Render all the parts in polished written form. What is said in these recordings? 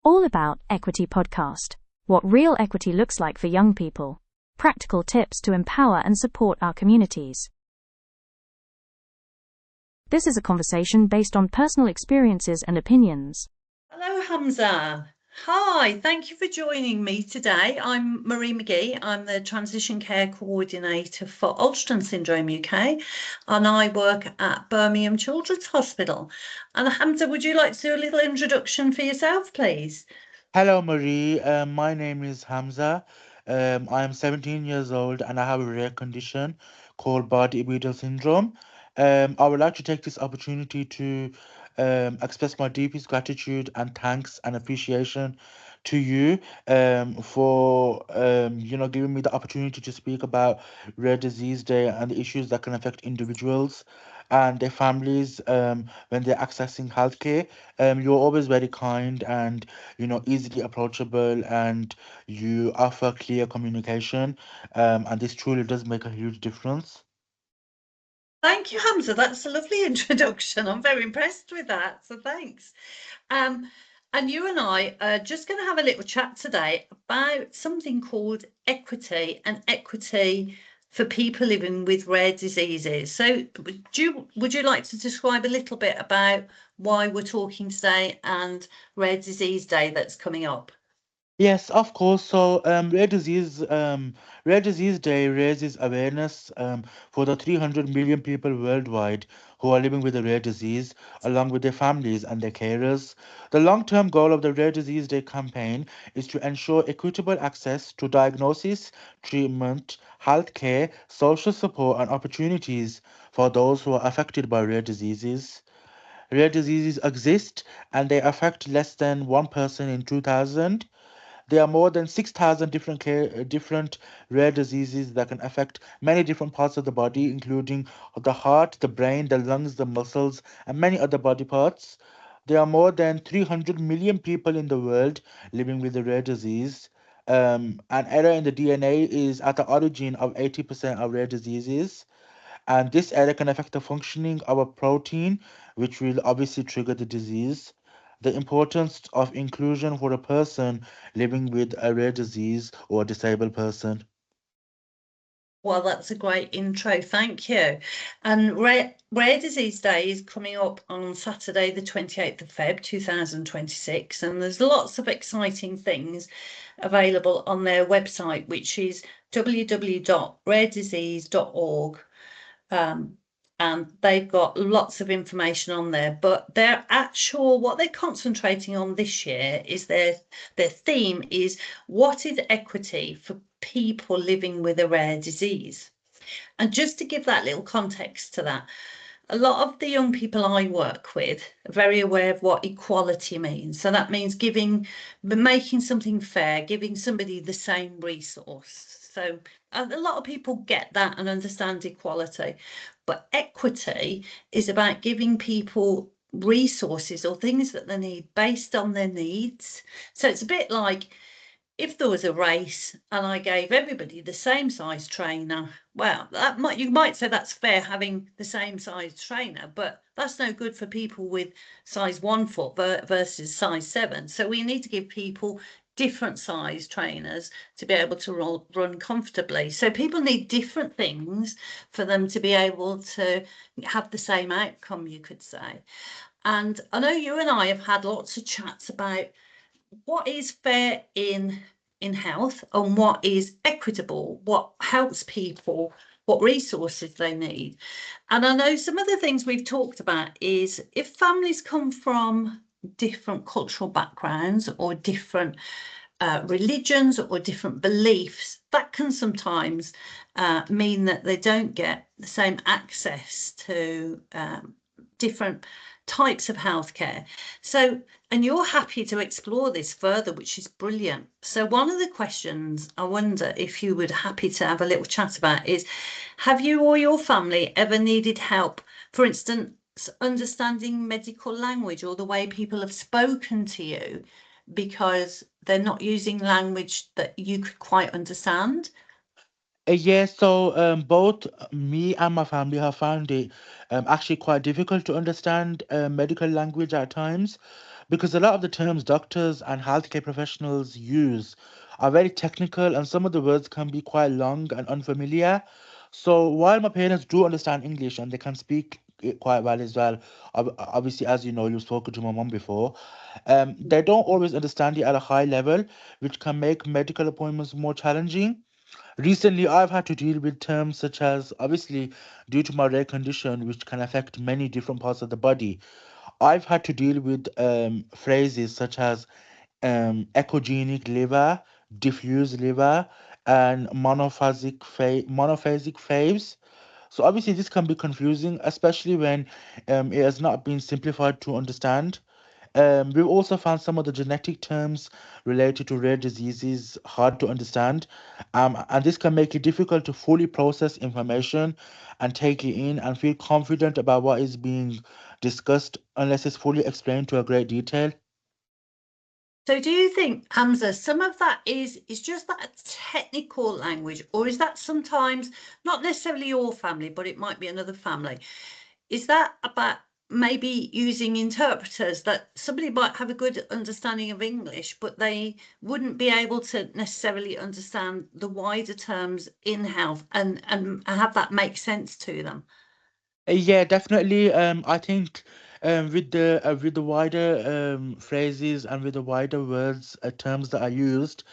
All About Equity podcast. What real equity looks like for young people. Practical tips to empower and support our communities. This is a conversation based on personal experiences and opinions. Hello, Hamza. Hi, thank you for joining me today. I'm Marie McGee. I'm the Transition Care Coordinator for Alström Syndrome UK, and I work at Birmingham Children's Hospital. And Hamza, would you like to do a little introduction for yourself, please? Hello, Marie. My name is Hamza. I am 17 years old and I have a rare condition called Bardet-Biedl Syndrome. I would like to take this opportunity to express my deepest gratitude and thanks and appreciation to you for giving me the opportunity to speak about Rare Disease Day and the issues that can affect individuals and their families when they're accessing healthcare. You're always very kind and easily approachable, and you offer clear communication, and this truly does make a huge difference. Thank you, Hamza. That's a lovely introduction. I'm very impressed with that. So thanks. Um, and you and I are just going to have a little chat today about something called equity and equity for people living with rare diseases. So would you like to describe a little bit about why we're talking today and Rare Disease Day that's coming up? Yes, of course. So, Rare Disease Day raises awareness for the 300 million people worldwide who are living with a rare disease, along with their families and their carers. The long-term goal of the Rare Disease Day campaign is to ensure equitable access to diagnosis, treatment, healthcare, social support, and opportunities for those who are affected by rare diseases. Rare diseases exist and they affect less than one person in 2000. There are more than 6,000 different rare diseases that can affect many different parts of the body, including the heart, the brain, the lungs, the muscles, and many other body parts. There are more than 300 million people in the world living with a rare disease. An error in the DNA is at the origin of 80% of rare diseases, and this error can affect the functioning of a protein, which will obviously trigger the disease. The importance of inclusion for a person living with a rare disease or a disabled person. Well, that's a great intro. Thank you. And Rare Disease Day is coming up on Saturday, the 28th of Feb, 2026. And there's lots of exciting things available on their website, which is www.raredisease.org. Um, and they've got lots of information on there, but what they're concentrating on this year is their theme is what is equity for people living with a rare disease. And just to give that little context to that, a lot of the young people I work with are very aware of what equality means. So that means making something fair, giving somebody the same resource. So a lot of people get that and understand equality, but equity is about giving people resources or things that they need based on their needs. So it's a bit like if there was a race and I gave everybody the same size trainer, well, you might say that's fair having the same size trainer, but that's no good for people with size 1 foot versus size 7. So we need to give people different size trainers to be able to run comfortably. So people need different things for them to be able to have the same outcome, you could say. And I know you and I have had lots of chats about what is fair in health and what is equitable, what helps people, what resources they need. And I know some of the things we've talked about is if families come from different cultural backgrounds or different religions or different beliefs, that can sometimes mean that they don't get the same access to different types of healthcare. So, and you're happy to explore this further, which is brilliant. So one of the questions I wonder if you would happy to have a little chat about is, have you or your family ever needed help, for instance, understanding medical language or the way people have spoken to you because they're not using language that you could quite understand? Yes, so both me and my family have found it actually quite difficult to understand medical language at times. because a lot of the terms doctors and healthcare professionals use are very technical and some of the words can be quite long and unfamiliar. So while my parents do understand English and they can speak it quite well as well, obviously, as you know, you've spoken to my mum before, they don't always understand it at a high level, which can make medical appointments more challenging. Recently, I've had to deal with terms such as, obviously, due to my rare condition, which can affect many different parts of the body. I've had to deal with phrases such as echogenic liver, diffuse liver, and monophasic phase. So obviously, this can be confusing, especially when it has not been simplified to understand. We've also found some of the genetic terms related to rare diseases hard to understand, and this can make it difficult to fully process information and take it in and feel confident about what is being discussed unless it's fully explained to a great detail. So do you think, Hamza, some of that is just that technical language, or is that sometimes not necessarily your family, but it might be another family? Is that about maybe using interpreters, that somebody might have a good understanding of English, but they wouldn't be able to necessarily understand the wider terms in health and have that make sense to them? Yeah, definitely. I think with the wider phrases and with the wider words, terms that are used,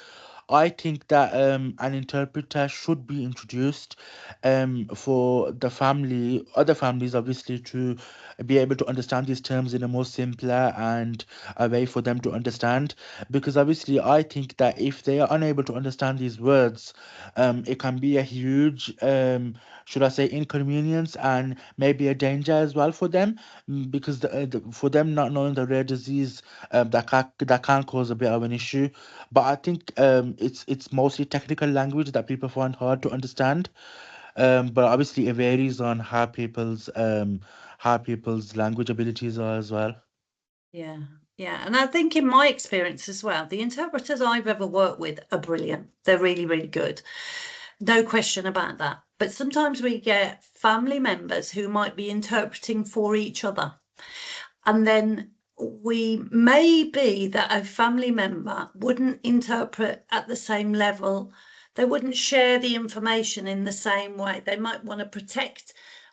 I think that an interpreter should be introduced for the family, other families obviously, to be able to understand these terms in a more simpler and a way for them to understand. Because obviously, I think that if they are unable to understand these words, it can be a huge, should I say, inconvenience and maybe a danger as well for them. Because for them not knowing the rare disease, that can cause a bit of an issue. But I think it's mostly technical language that people find hard to understand. But obviously it varies on how people's language abilities are as well. Yeah, yeah. And I think in my experience as well, the interpreters I've ever worked with are brilliant. They're really, really good. No question about that. But sometimes we get family members who might be interpreting for each other. And then we may be that a family member wouldn't interpret at the same level. They wouldn't share the information in the same way. They might want to protect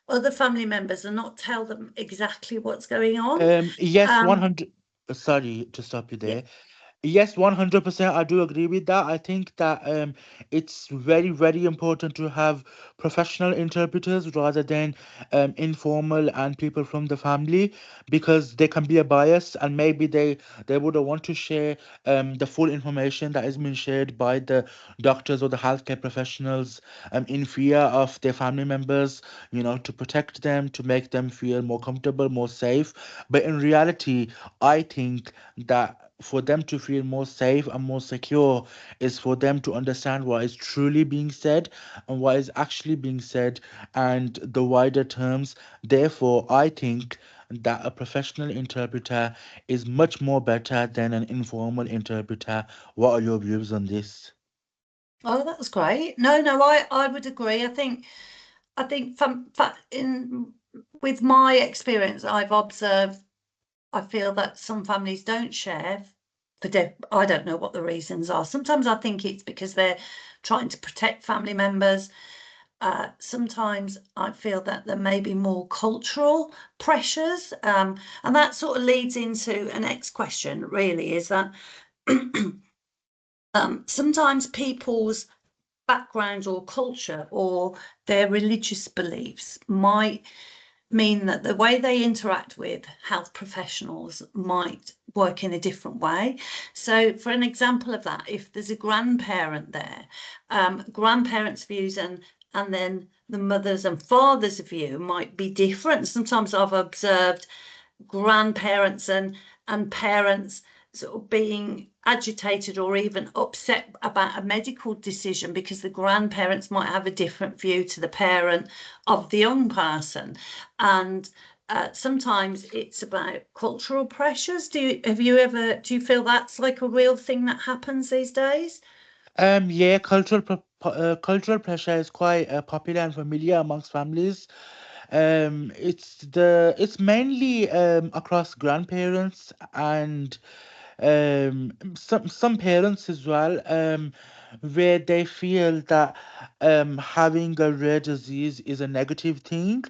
other family members and not tell them exactly what's going on. Yes, Um, 100. Sorry to stop you yeah, there. Yes, 100%. I do agree with that. I think that it's very, very important to have professional interpreters rather than informal and people from the family, because they can be a bias and maybe they would want to share the full information that has been shared by the doctors or the healthcare professionals in fear of their family members, to protect them, to make them feel more comfortable, more safe. But in reality, I think that for them to feel more safe and more secure is for them to understand what is truly being said and what is actually being said and the wider terms. Therefore, I think that a professional interpreter is much more better than an informal interpreter. What are your views on this? oh, that's great. No, I would agree. I think in with my experience, I've observed. I feel that some families don't share I don't know what the reasons are. Sometimes I think it's because they're trying to protect family members. Sometimes I feel that there may be more cultural pressures, and that sort of leads into a next question. Really, is that sometimes people's background or culture or their religious beliefs might mean that the way they interact with health professionals might work in a different way. So for an example of that, if there's a grandparent there, grandparents' views and then the mothers and fathers' view might be different. Sometimes I've observed grandparents and parents sort of being agitated or even upset about a medical decision because the grandparents might have a different view to the parent of the young person. And sometimes it's about cultural pressures. Do you feel that's like a real thing that happens these days? Yeah, cultural pressure is quite popular and familiar amongst families. It's mainly across grandparents and some parents as well, where they feel that having a rare disease is a negative thing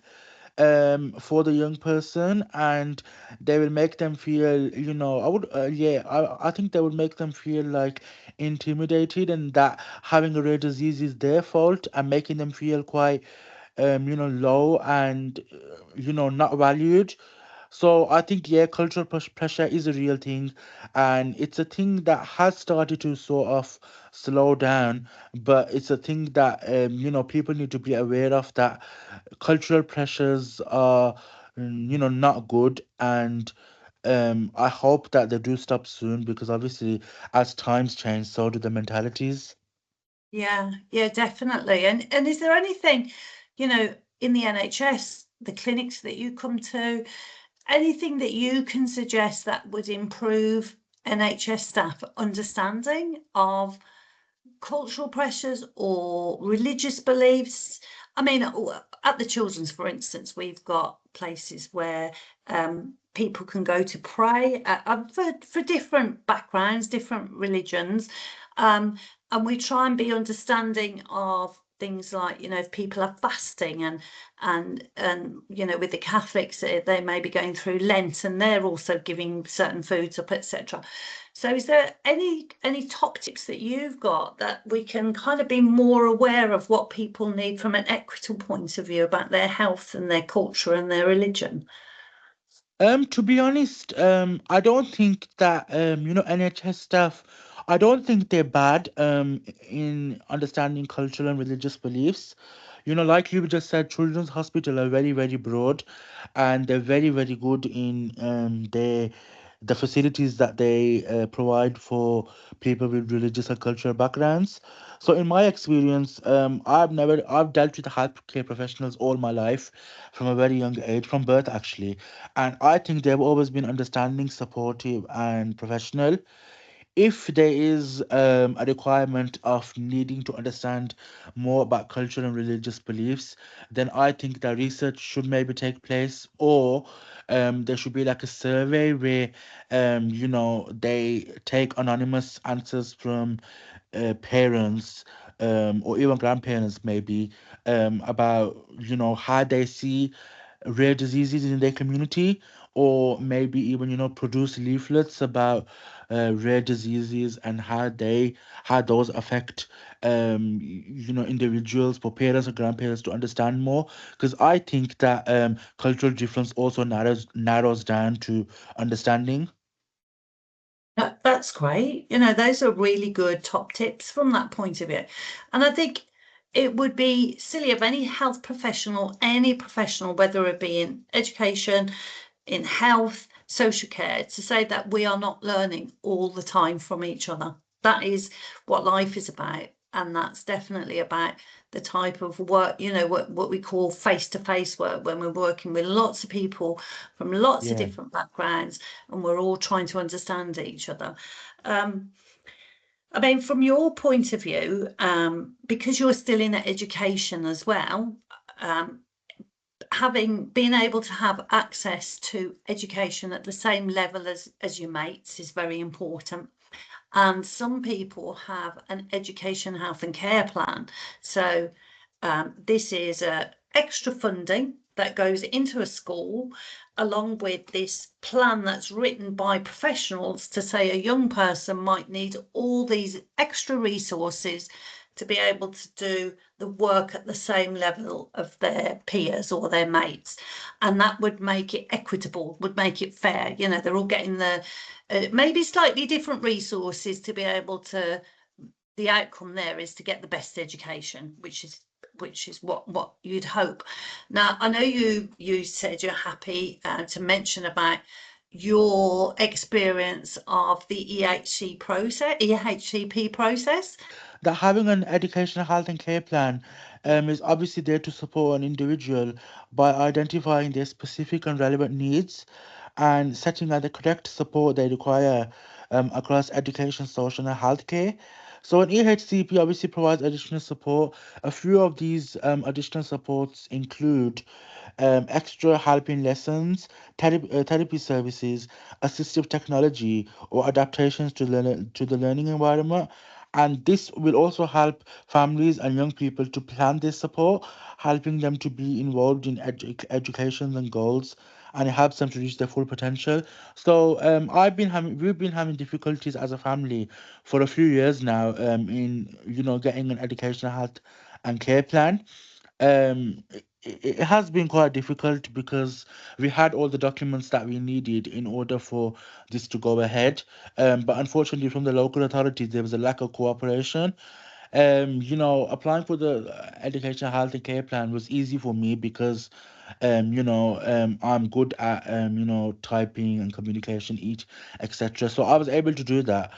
for the young person, and they will make them feel, I think they would make them feel like intimidated, and that having a rare disease is their fault, and making them feel quite low and not valued. So I think, yeah, cultural pressure is a real thing, and it's a thing that has started to sort of slow down, but it's a thing that people need to be aware of, that cultural pressures are not good, and I hope that they do stop soon, because obviously as times change, so do the mentalities. Yeah, definitely. And is there anything, in the NHS, the clinics that you come to, anything that you can suggest that would improve NHS staff understanding of cultural pressures or religious beliefs? I mean, at the children's, for instance, we've got places where people can go to pray for different backgrounds, different religions, um, and we try and be understanding of things like, if people are fasting and with the Catholics, they may be going through Lent and they're also giving certain foods up, etc. So is there any top tips that you've got that we can kind of be more aware of what people need from an equitable point of view about their health and their culture and their religion? To be honest, I don't think that NHS staff, I don't think they're bad in understanding cultural and religious beliefs. Like you just said, children's hospital are very, very broad, and they're very, very good in the facilities that they provide for people with religious and cultural backgrounds. So in my experience, I've dealt with healthcare professionals all my life, from a very young age, from birth actually, and I think they've always been understanding, supportive, and professional. If there is a requirement of needing to understand more about cultural and religious beliefs, then I think that research should maybe take place, or there should be like a survey where they take anonymous answers from parents, or even grandparents maybe, about how they see rare diseases in their community, or maybe even produce leaflets about rare diseases and how those affect individuals, for parents and grandparents to understand more, because I think that cultural difference also narrows down to understanding. That's great. Those are really good top tips from that point of view. And I think it would be silly of any health professional, any professional, whether it be in education, in health, social care, to say that we are not learning all the time from each other. That is what life is about. And that's definitely about the type of work, what we call face-to-face work, when we're working with lots of people from lots of Yeah. different backgrounds and we're all trying to understand each other. Um, I mean, from your point of view, because you're still in education as well, um, having been able to have access to education at the same level as your mates is very important. And some people have an education, health and care plan. So this is extra funding that goes into a school, along with this plan that's written by professionals to say a young person might need all these extra resources to be able to do the work at the same level of their peers or their mates. And that would make it equitable, would make it fair. They're all getting the maybe slightly different resources to be able to, the outcome there is to get the best education, which is what you'd hope. Now, I know you said you're happy to mention about your experience of the EHCP process. That having an educational health and care plan is obviously there to support an individual by identifying their specific and relevant needs, and setting out the correct support they require across education, social, and healthcare. So an EHCP obviously provides additional support. A few of these additional supports include extra helping lessons, therapy services, assistive technology, or adaptations to the learning environment. And this will also help families and young people to plan their support, helping them to be involved in education and goals, and it helps them to reach their full potential. So we've been having difficulties as a family for a few years now, in getting an educational health and care plan. It has been quite difficult because we had all the documents that we needed in order for this to go ahead. But unfortunately, from the local authorities, there was a lack of cooperation. Applying for the education health and care plan was easy for me because I'm good at typing and communication, each etc. So I was able to do that.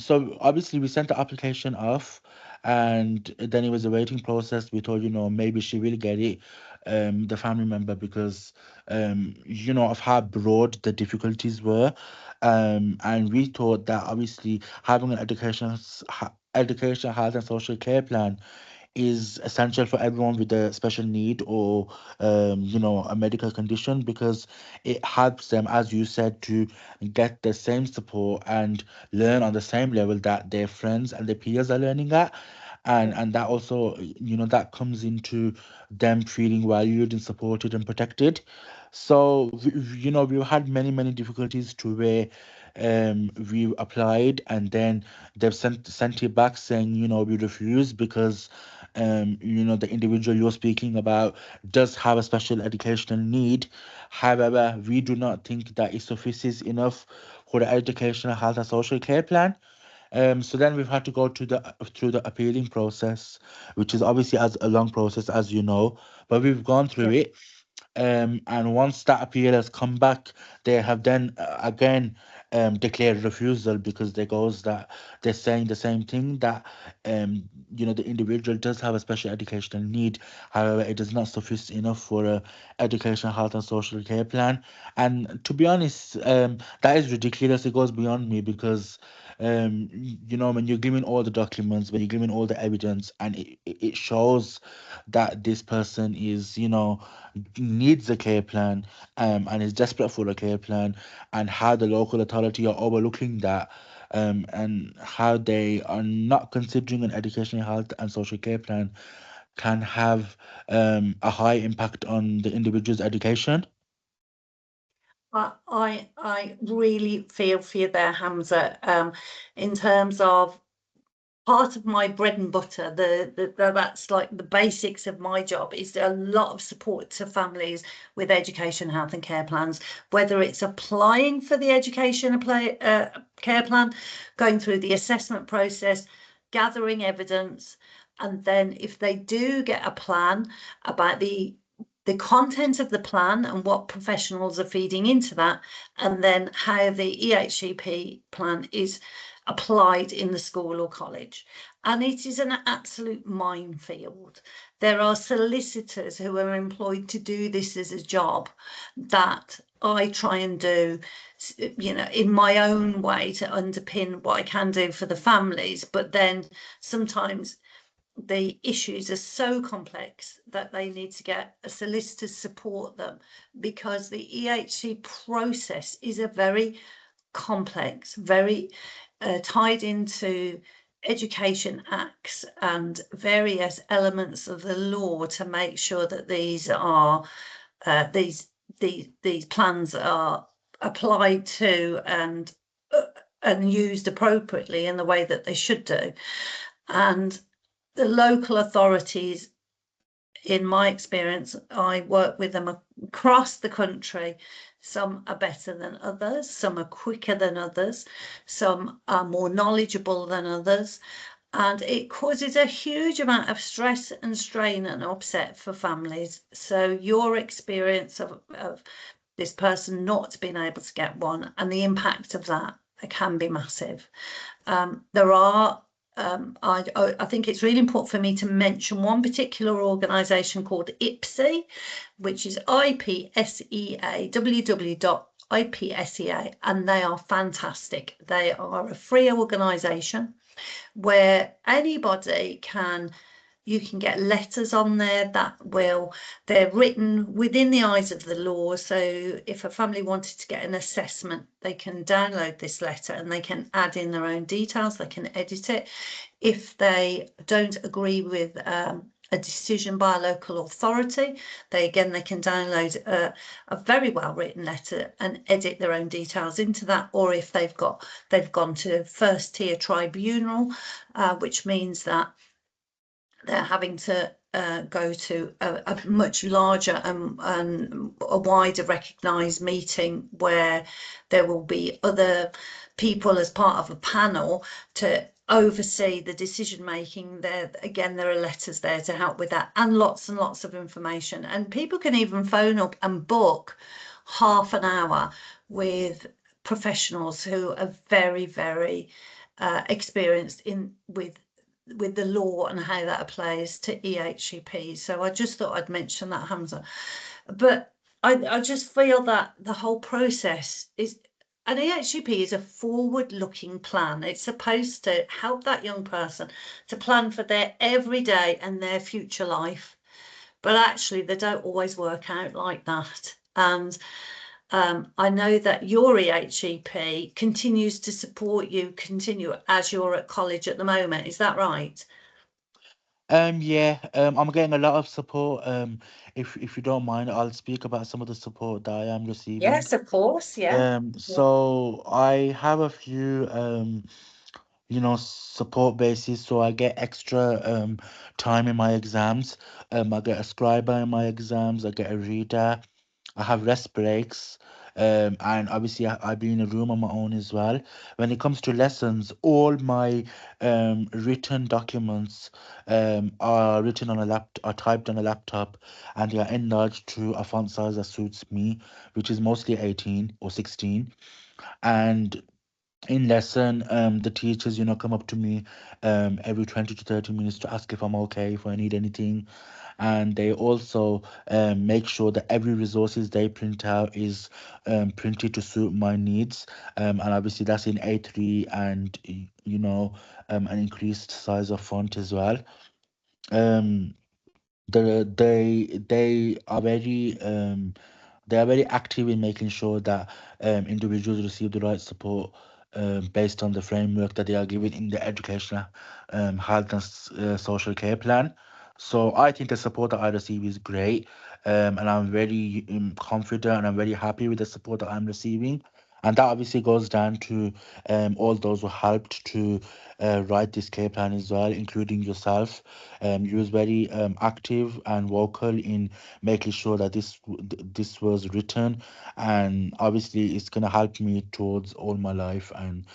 So obviously we sent the application off, and then it was a waiting process. We thought, maybe she will get it, the family member, because of how broad the difficulties were. And we thought that obviously having an education, health and social care plan is essential for everyone with a special need or a medical condition, because it helps them, as you said, to get the same support and learn on the same level that their friends and their peers are learning at. And that also, that comes into them feeling valued and supported and protected. So we've had many difficulties to where we applied, and then they've sent it back saying, we refuse because the individual you're speaking about does have a special educational need. However, we do not think that it suffices enough for the educational health and social care plan. So then we've had to go to the through the appealing process, which is obviously as a long process, as you know, but we've gone through Yeah. it. And once that appeal has come back, they have then again declared refusal, because there goes that they're saying the same thing, that the individual does have a special educational need. However, it does not suffice enough for a educational health and social care plan. And to be honest, that is ridiculous. It goes beyond me, because when you're giving all the documents, when you're giving all the evidence, and it shows that this person is, needs a care plan, and is desperate for a care plan, and how the local authority are overlooking that, and how they are not considering an educational health and social care plan, can have a high impact on the individual's education. I really feel for you there, Hamza. In terms of part of my bread and butter, that's like the basics of my job, is a lot of support to families with education, health and care plans, whether it's applying for the care plan, going through the assessment process, gathering evidence, and then if they do get a plan, about the content of the plan and what professionals are feeding into that, and then how the EHCP plan is applied in the school or college. And it is an absolute minefield. There are solicitors who are employed to do this as a job that I try and do, in my own way, to underpin what I can do for the families. But then sometimes the issues are so complex that they need to get a solicitor to support them, because the EHC process is a very complex, very tied into education acts and various elements of the law, to make sure that these plans are applied to and used appropriately in the way that they should do. And the local authorities, in my experience, I work with them across the country. Some are better than others, some are quicker than others, some are more knowledgeable than others, and it causes a huge amount of stress and strain and upset for families. So your experience of this person not being able to get one, and the impact of that, can be massive. There are I think it's really important for me to mention one particular organisation called IPSEA, which is IPSEA, www.ipsea, and they are fantastic. They are a free organisation where anybody can you can get letters on there they're written within the eyes of the law. So if a family wanted to get an assessment, they can download this letter and they can add in their own details, they can edit it. If they don't agree with a decision by a local authority, they can download a very well written letter and edit their own details into that. Or if they've gone to first tier tribunal, which means that they're having to go to a much larger and a wider recognised meeting where there will be other people as part of a panel to oversee the decision making. There are letters there to help with that, and lots of information. And people can even phone up and book half an hour with professionals who are very, very experienced with the law and how that applies to EHCP. So I just thought I'd mention that, Hamza. But I just feel that the whole process is, an EHCP is a forward-looking plan. It's supposed to help that young person to plan for their everyday and their future life. But actually, they don't always work out like that. And I know that your EHCP continues to support you, as you're at college at the moment. Is that right? Yeah, I'm getting a lot of support. If you don't mind, I'll speak about some of the support that I am receiving. Yes, of course. Yeah. So I have a few support bases. So I get extra time in my exams. I get a scriber in my exams. I get a reader. I have rest breaks. And obviously I be in a room on my own as well. When it comes to lessons, all my written documents are written on are typed on a laptop, and they are enlarged to a font size that suits me, which is mostly 18 or 16. And in lesson, the teachers, come up to me every 20 to 30 minutes to ask if I'm okay, if I need anything. And they also make sure that every resources they print out is printed to suit my needs. And obviously that's in A3 and an increased size of font as well. Um, they are very active in making sure that individuals receive the right support based on the framework that they are given in the educational health and social care plan. So I think the support that I receive is great, and I'm very confident and I'm very happy with the support that I'm receiving. And that obviously goes down to all those who helped to write this care plan as well, including yourself. You was very active and vocal in making sure that this was written, and obviously it's gonna help me towards all my life and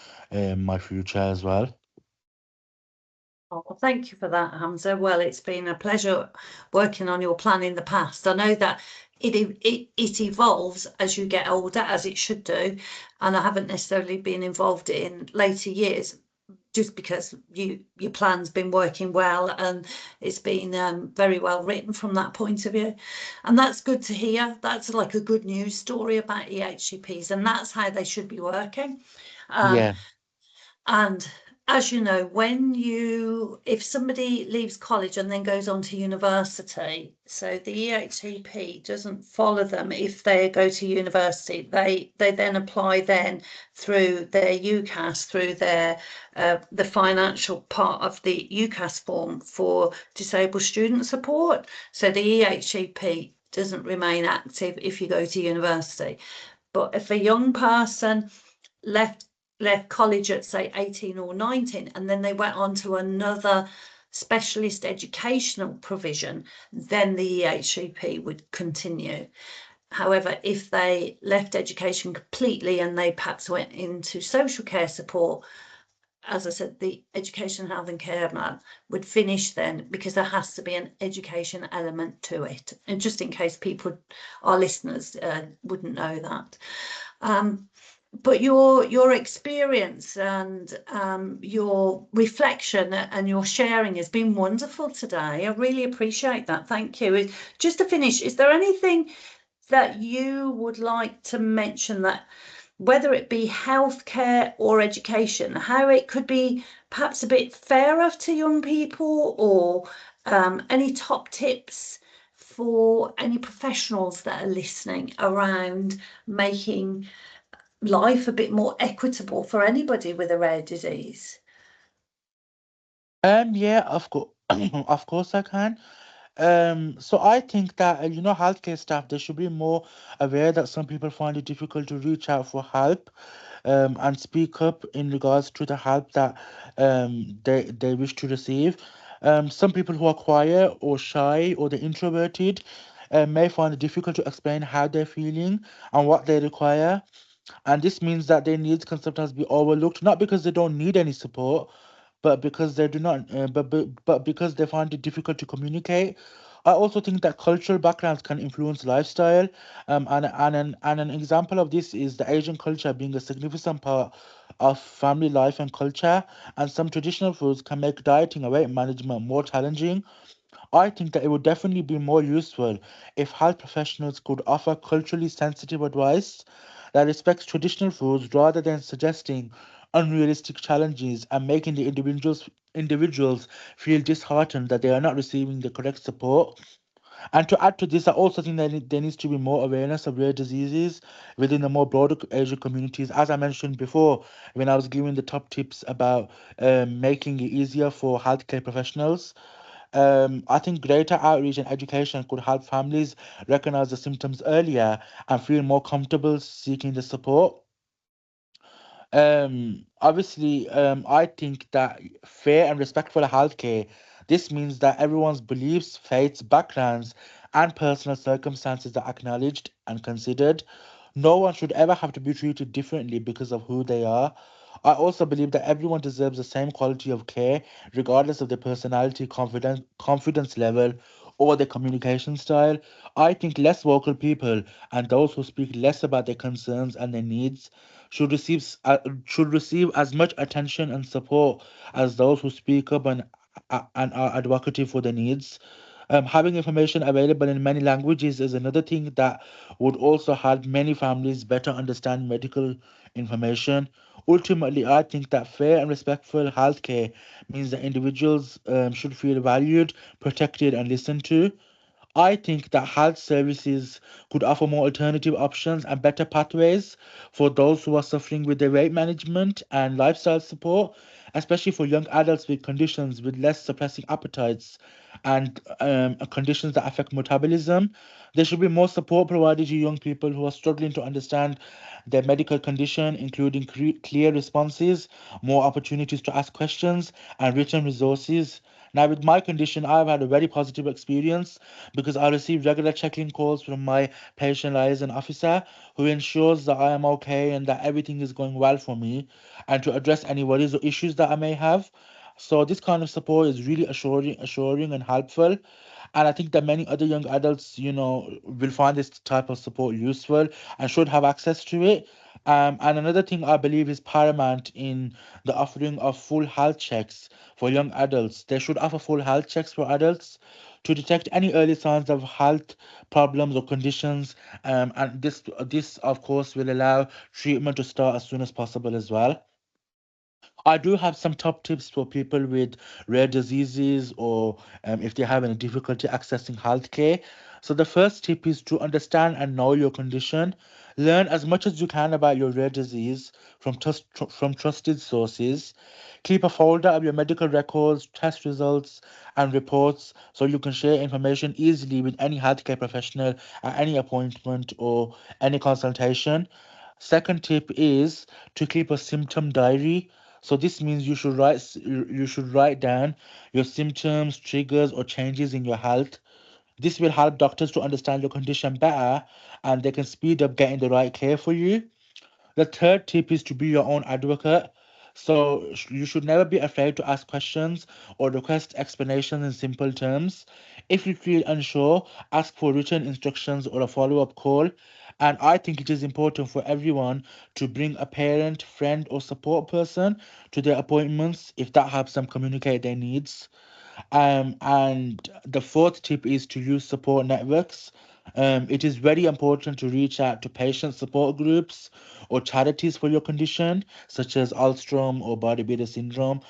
my future as well. Oh, well, thank you for that, Hamza. Well, it's been a pleasure working on your plan in the past. I know that it evolves as you get older, as it should do, and I haven't necessarily been involved in later years, just because your plan's been working well and it's been very well written from that point of view. And that's good to hear. That's like a good news story about EHCPs, and that's how they should be working. Yeah, And as you know, if somebody leaves college and then goes on to university, so the EHCP doesn't follow them if they go to university. They then apply then through their UCAS, through their the financial part of the UCAS form for disabled student support. So the EHCP doesn't remain active if you go to university. But if a young person left college at say 18 or 19 and then they went on to another specialist educational provision, then the EHCP would continue. However, if they left education completely and they perhaps went into social care support, as I said, the education, health and care plan would finish then, because there has to be an education element to it. And just in case our listeners wouldn't know that. But your experience and your reflection and your sharing has been wonderful today. I really appreciate that. Thank you. Just to finish, is there anything that you would like to mention, that whether it be healthcare or education, how it could be perhaps a bit fairer to young people, or Any top tips for any professionals that are listening around making life a bit more equitable for anybody with a rare disease? Yeah, of course, of course I can. So I think that healthcare staff they should be more aware that some people find it difficult to reach out for help, and speak up in regards to the help that they wish to receive. Some people who are quiet or shy or they're introverted may find it difficult to explain how they're feeling and what they require, and this means that their needs can sometimes be overlooked, not because they don't need any support, but because they do not but because they find it difficult to communicate. I also think that cultural backgrounds can influence lifestyle, and an example of this is the Asian culture being a significant part of family life and culture, and some traditional foods can make dieting and weight management more challenging. I think that it would definitely be more useful if health professionals could offer culturally sensitive advice that respects traditional foods rather than suggesting unrealistic challenges and making the individuals feel disheartened that they are not receiving the correct support. And to add to this, I also think that there needs to be more awareness of rare diseases within the more broader Asian communities. As I mentioned before, when I was giving the top tips about making it easier for healthcare professionals, I think greater outreach and education could help families recognize the symptoms earlier and feel more comfortable seeking the support. Obviously, I think that fair and respectful healthcare, this means that everyone's beliefs, faiths, backgrounds, and personal circumstances are acknowledged and considered. No one should ever have to be treated differently because of who they are. I also believe that everyone deserves the same quality of care, regardless of their personality, confidence level, or their communication style. I think less vocal people and those who speak less about their concerns and their needs should receive as much attention and support as those who speak up and are advocating for their needs. Having information available in many languages is another thing that would also help many families better understand medical information. Ultimately, I think that fair and respectful healthcare means that individuals should feel valued, protected, and listened to. I think that health services could offer more alternative options and better pathways for those who are suffering with their weight management and lifestyle support, especially for young adults with conditions with less suppressing appetites and conditions that affect metabolism. There should be more support provided to young people who are struggling to understand their medical condition, including clear responses, more opportunities to ask questions, and written resources. Now, with my condition, I've had a very positive experience because I receive regular check-in calls from my patient liaison officer who ensures that I am okay and that everything is going well for me and to address any worries or issues that I may have. So this kind of support is really assuring and helpful. And I think that many other young adults, will find this type of support useful and should have access to it. And another thing I believe is paramount in the offering of full health checks for young adults. They should offer full health checks for adults to detect any early signs of health problems or conditions. And this, of course, will allow treatment to start as soon as possible as well. I do have some top tips for people with rare diseases or if they have any difficulty accessing healthcare. So, the first tip is to understand and know your condition. Learn as much as you can about your rare disease from trusted sources. Keep a folder of your medical records, test results, and reports so you can share information easily with any healthcare professional at any appointment or any consultation. Second tip is to keep a symptom diary. So this means you should write down your symptoms, triggers, or changes in your health. This will help doctors to understand your condition better and they can speed up getting the right care for you. The third tip is to be your own advocate. So you should never be afraid to ask questions or request explanations in simple terms. If you feel unsure, ask for written instructions or a follow-up call. And I think it is important for everyone to bring a parent, friend, or support person to their appointments if that helps them communicate their needs. And the fourth tip is to use support networks. It is very important to reach out to patient support groups or charities for your condition, such as Alström or Bardet-Biedl Syndrome.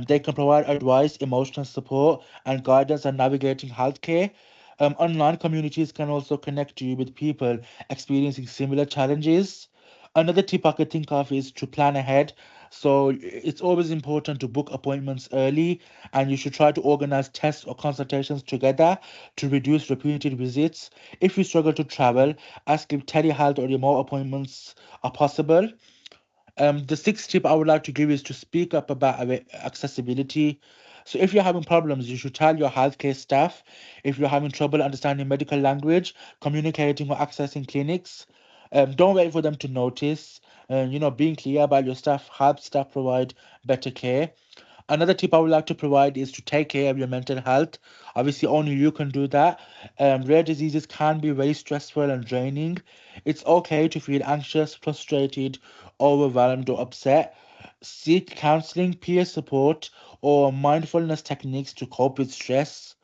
They can provide advice, emotional support, and guidance on navigating healthcare. Online communities can also connect you with people experiencing similar challenges. Another tip I could think of is to plan ahead. So it's always important to book appointments early, and you should try to organize tests or consultations together to reduce repeated visits. If you struggle to travel, ask if telehealth or remote appointments are possible. The sixth tip I would like to give is to speak up about accessibility. So, if you're having problems, you should tell your healthcare staff. If you're having trouble understanding medical language, communicating or accessing clinics, don't wait for them to notice. Being clear about your staff helps staff provide better care. Another tip I would like to provide is to take care of your mental health. Obviously, only you can do that. Rare diseases can be very stressful and draining. It's okay to feel anxious, frustrated, overwhelmed, or upset. Seek counseling, peer support, or mindfulness techniques to cope with stress.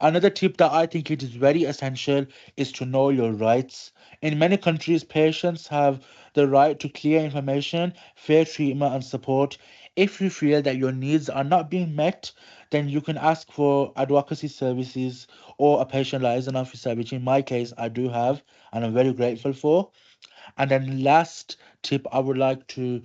Another tip that I think it is very essential is to know your rights. In many countries, patients have the right to clear information, fair treatment, and support. If you feel that your needs are not being met, then you can ask for advocacy services or a patient liaison officer, which in my case I do have, and I'm very grateful for. And then last tip I would like to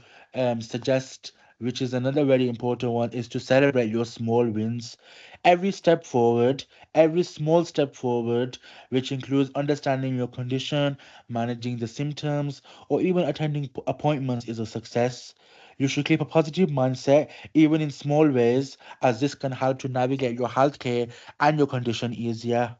suggest, which is another very important one, is to celebrate your small wins. Every step forward, every small step forward, which includes understanding your condition, managing the symptoms, or even attending appointments, is a success. You should keep a positive mindset, even in small ways, as this can help to navigate your healthcare and your condition easier.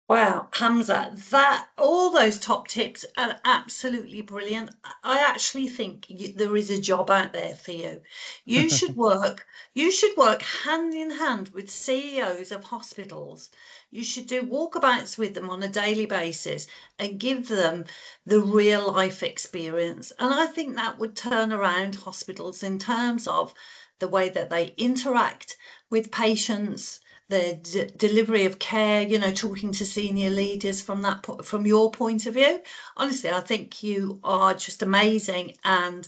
Wow, Hamza, that all those top tips are absolutely brilliant. I actually think there is a job out there for you. You should work, you should work hand in hand with CEOs of hospitals. You should do walkabouts with them on a daily basis and give them the real life experience. And I think that would turn around hospitals in terms of the way that they interact with patients, the delivery of care, talking to senior leaders from from your point of view. Honestly, I think you are just amazing, and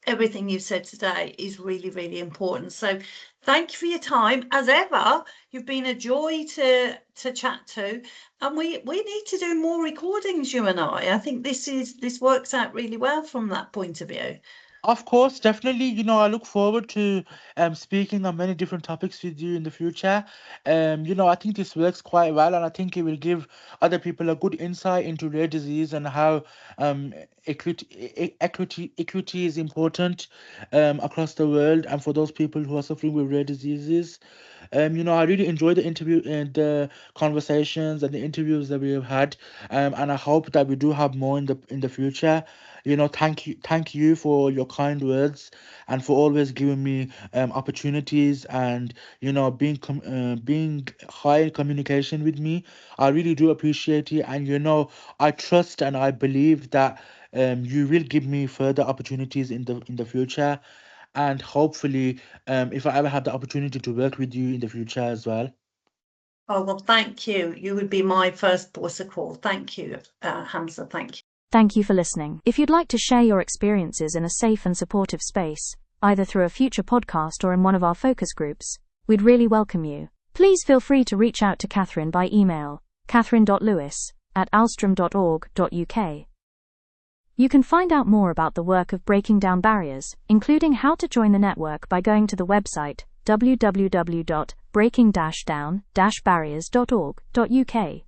everything you've said today is really, really important. So thank you for your time. As ever, you've been a joy to chat to, and we need to do more recordings, you and I think this works out really well from that point of view. Of course, definitely. I look forward to speaking on many different topics with you in the future. I think this works quite well, and I think it will give other people a good insight into rare disease and how equity is important across the world, and for those people who are suffering with rare diseases. I really enjoyed the interview and the conversations and the interviews that we have had, and I hope that we do have more in the future. Thank you for your kind words and for always giving me opportunities and being high in communication with me. I really do appreciate it, and I trust and I believe that you will give me further opportunities in the future, and hopefully, if I ever have the opportunity to work with you in the future as well. Oh, well, thank you. You would be my first port of call. Thank you, Hamza. Thank you. Thank you for listening. If you'd like to share your experiences in a safe and supportive space, either through a future podcast or in one of our focus groups, we'd really welcome you. Please feel free to reach out to Catherine by email, catherine.lewis@alström.org.uk. You can find out more about the work of breaking down barriers, including how to join the network, by going to the website www.breaking-down-barriers.org.uk.